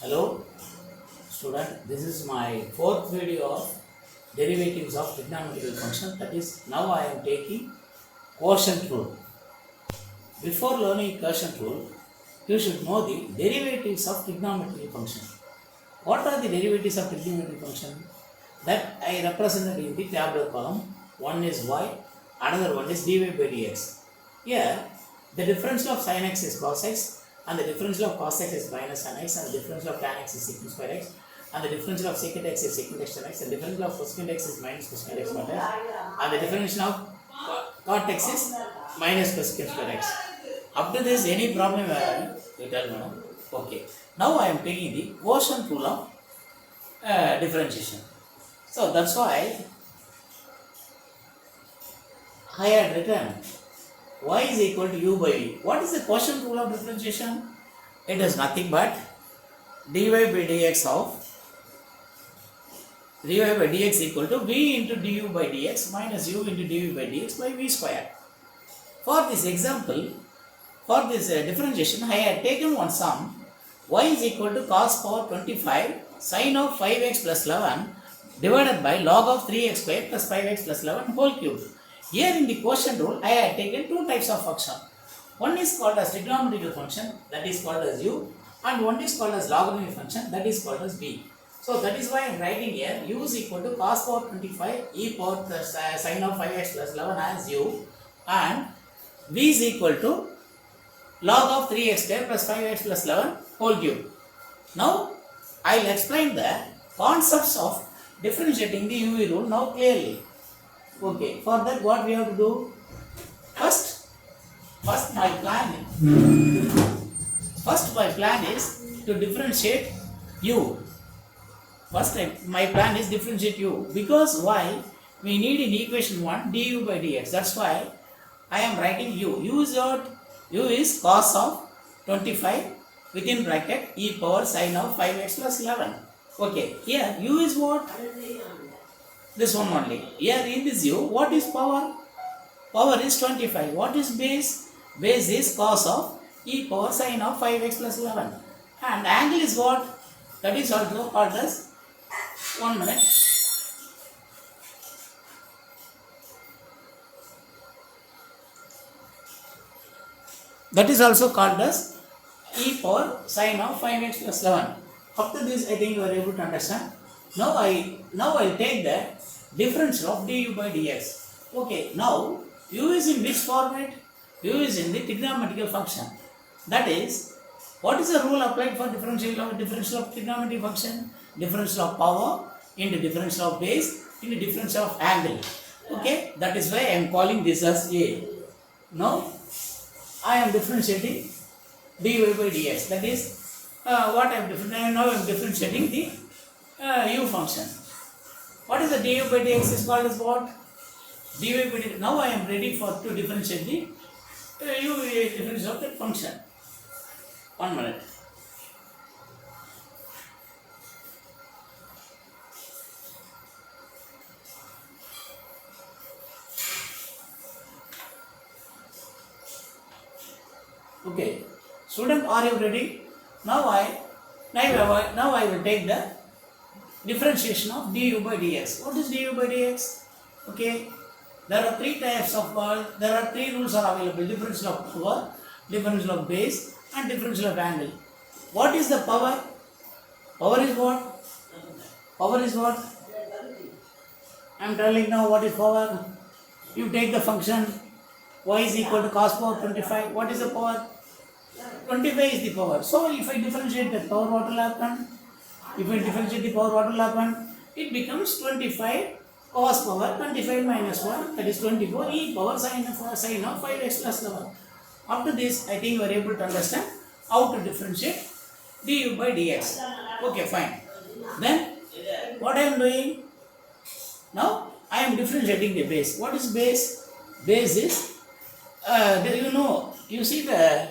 Hello student, this is my fourth video of derivatives of trigonometric function, that is now I am taking quotient rule. Before learning quotient rule, you should know the derivatives of trigonometric function. What are the derivatives of trigonometric function? That I represented in the tabular column. One is y, another one is dy by dx. Here the differential of sin x is cos x, and the differential of cos x is minus sin x, and the differential of tan x is secant square x, and the differential of secant x is secant x tan x, and the differential of cosecant x is minus cosecant x cot x, and the differential of cot x is minus cosecant square x. Up to this, any problem you tell me. Okay. Now I am taking the quotient rule of differentiation. So that's why I had written y is equal to u by v. What is the quotient rule of differentiation? It is nothing but dy by dx of dy by dx equal to v into du by dx minus u into du by dx by v square. For this example, for this differentiation, I had taken one sum. Y is equal to cos power 25 sin of 5x plus 11 divided by log of 3x square plus 5x plus 11 whole cube. Here in the quotient rule, I had taken two types of function. One is called as trigonometric function, that is called as u, and one is called as logarithmic function, that is called as v. So that is why I am writing here u is equal to cos power 25 e power sin of 5x plus 11 as u, and v is equal to log of 3x square plus 5x plus 11 whole cube. Now I will explain the concepts of differentiating the UV rule now clearly. Okay, for that what we have to do? First my plan is to differentiate u. First my plan is differentiate u, because why? We need in equation 1 du by dx. That's why I am writing u. U is what? U is cos of 25 within bracket e power sin of 5x plus 11. Okay, here u is what? This one only. Here in this u, what is power? Power is 25. What is base? Base is cos of e power sin of 5x plus 11. And angle is what? That is also called as, 1 minute. That is also called as e power sin of 5x plus 11. Up to this, I think you are able to understand. Now I will take the differential of du by dx. Okay, now u is in which format? U is in the trigonometrical function. That is, what is the rule applied for differential of trigonometric function? Differential of power into differential of base into differential of angle. Okay, that is why I am calling this as a. Now I am differentiating dy by dx. That is what I am differentiating. Now I am differentiating the u function. What is the du by dx is called as what? Dy by dx. Now I am ready to differentiate the u differential of that function. 1 minute. Okay, student, are you ready? Now I will take the differentiation of du by dx. What is du by dx? Okay, there are three types of there are three rules are available: differential of power, differential of base, and differential of angle. What is the power? Power is what? Power is what? I am telling now what is power. You take the function y is equal to cos power 25. What is the power? 25 is the power. So if I differentiate the power, what will happen? If I differentiate the power, what will happen? It becomes 25 cos power 25 minus 1, that is 24 e power sin of 5x plus 11. After this, I think you are able to understand how to differentiate du by dx. Okay, fine. Then what I am doing? Now I am differentiating the base. What is base? Base is you see the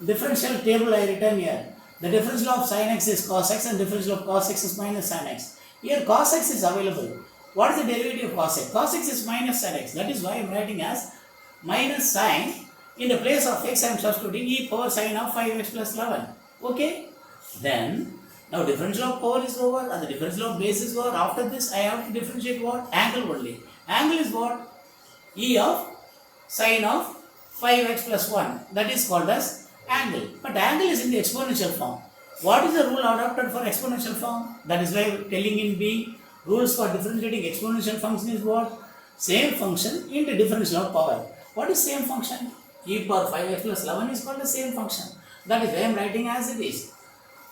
differential table I written here. The differential of sin x is cos x and differential of cos x is minus sin x. Here cos x is available. What is the derivative of cos x? Cos x is minus sin x. That is why I am writing as minus sin. In the place of x I am substituting e power sin of 5x plus 11. Okay. Then Now differential of power is over and the differential of base is over. After this I have to differentiate what? Angle only. Angle is what? E of sine of 5x plus 1. That is called as angle. But angle is in the exponential form. What is the rule adopted for exponential form? That is why telling in B, rules for differentiating exponential function is what? Same function into differential of power. What is same function? E power 5x plus 11 is called the same function. That is why I am writing as it is.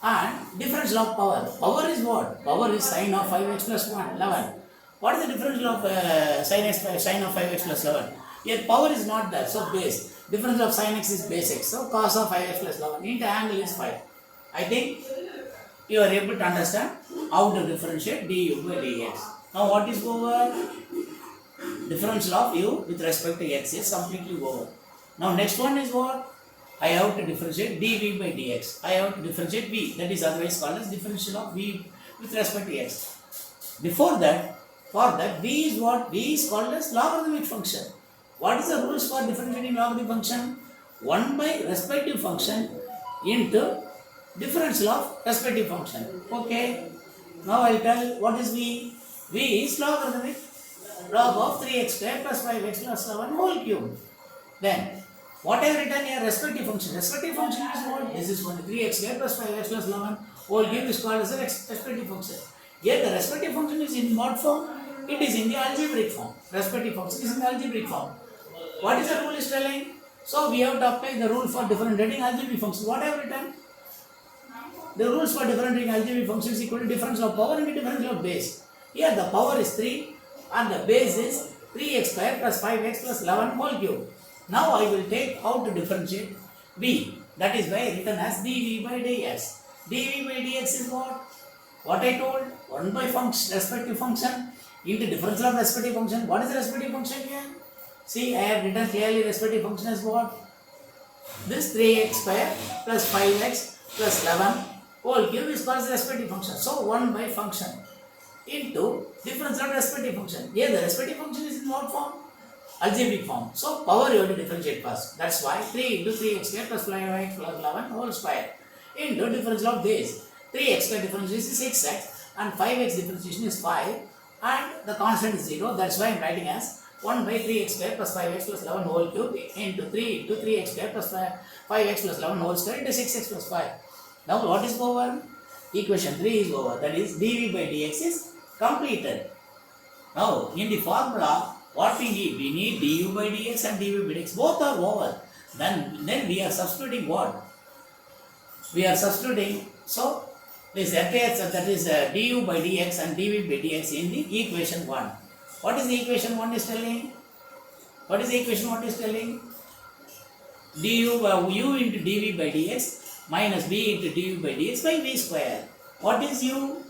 And differential of power. Power is what? Power is sine of 5x plus 11. What is the differential of sine of 5x plus 11? Here power is not there, so base. Differential of sin x is base x. So cos of 5x plus 11 into angle is 5. I think you are able to understand how to differentiate du by dx. Now what is over? Differential of u with respect to x is completely over. Now next one is what? I have to differentiate dv by dx. I have to differentiate v, that is otherwise called as differential of v with respect to x. Before that, for that v is what? V is called as logarithmic function. What is the rules for differentiating logarithmic function? 1 by respective function into differential of respective function. Okay. Now I will tell what is v. V is logarithmic log of 3x square plus 5x plus 7 whole cube. Then what I have written here, respective function. Respective function is what? This is 3x square plus 5x plus 11 whole cube is called as a respective function. Here the respective function is in what form? It is in the algebraic form. Respective function is in the algebraic form. What is the rule is telling? So we have to apply the rule for differentiating algebraic functions. What I have written? The rules for differentiating algebraic functions is equal to differential of power into differential of base. Here the power is 3 and the base is 3x square plus 5x plus 11 whole cube. Now I will take how to differentiate v. That is why written as dv by dx. dv by dx is what? What I told? 1 by function, respective function into differential of respective function. What is the respective function here? See, I have written clearly respective function as what? This 3x square plus 5x plus 11 whole cube is called the respective function. So 1 by function into differential of respective function. Here the respective function is in what form? Algebraic form. So power you have to differentiate first. That's why 3 into 3x square plus 5x plus 11 whole square into differential of base. 3x square differentiation is 6x and 5x differentiation is 5 and the constant is 0. That's why I am writing as 1 by 3x square plus 5x plus 11 whole cube into 3 into 3x square plus 5x plus 11 whole square into 6x plus 5. Now what is over? Equation 3 is over. That is dv by dx is completed. Now in the formula what we need du by dx and dv by dx. Both are over. Then we are substituting what? We are substituting. So this appears that is du by dx and dv by dx in the equation 1. What is the equation 1 is telling? What is the equation 1 is telling? Du by u into dv by dx minus b into du by dx by v square. What is u?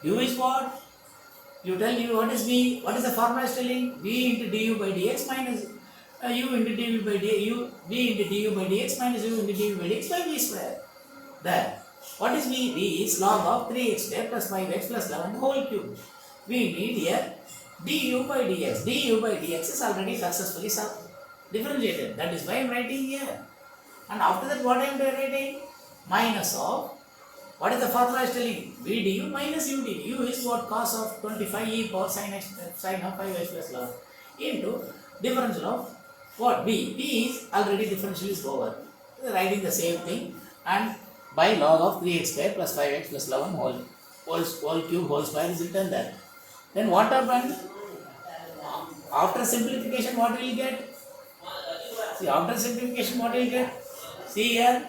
U is what? You tell you what is v? What is the formula is telling? v into du by dx minus u into dv by dx, v into du by dx minus u into dv by dx by v square. There. What is v? V is log of 3x square plus 5x plus 11 whole cube. We need here du by dx. du by dx is already successfully differentiated. That is why I am writing here. And after that what I am writing? Minus of, what is the formula is telling? v du minus u du. U is what? Cos of 25 e power sin x sin of 5x plus 11 into differential of what? V. V is already differential is over. Writing the same thing and by log of 3x square plus 5x plus 11 whole cube whole square is written there. Then what happened? After simplification what will you get? See, after simplification what will you get? See here,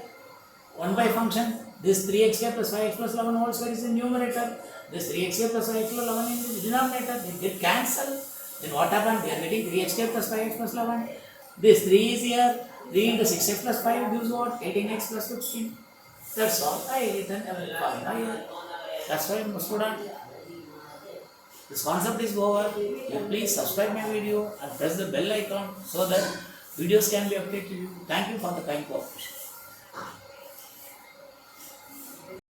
1 by function, this 3x square plus 5x plus 11 whole square is in numerator. This 3x square plus 5x plus 11 is in the denominator. They get cancelled. Then what happened? We are getting 3x square plus 5x plus 11. This 3 is here. 3 into 6x plus 5 gives what? 18x plus 15. That's all. I written here. That's why student. This concept is over. You please subscribe my video and press the bell icon so that videos can be updated to you. Thank you for the kind cooperation.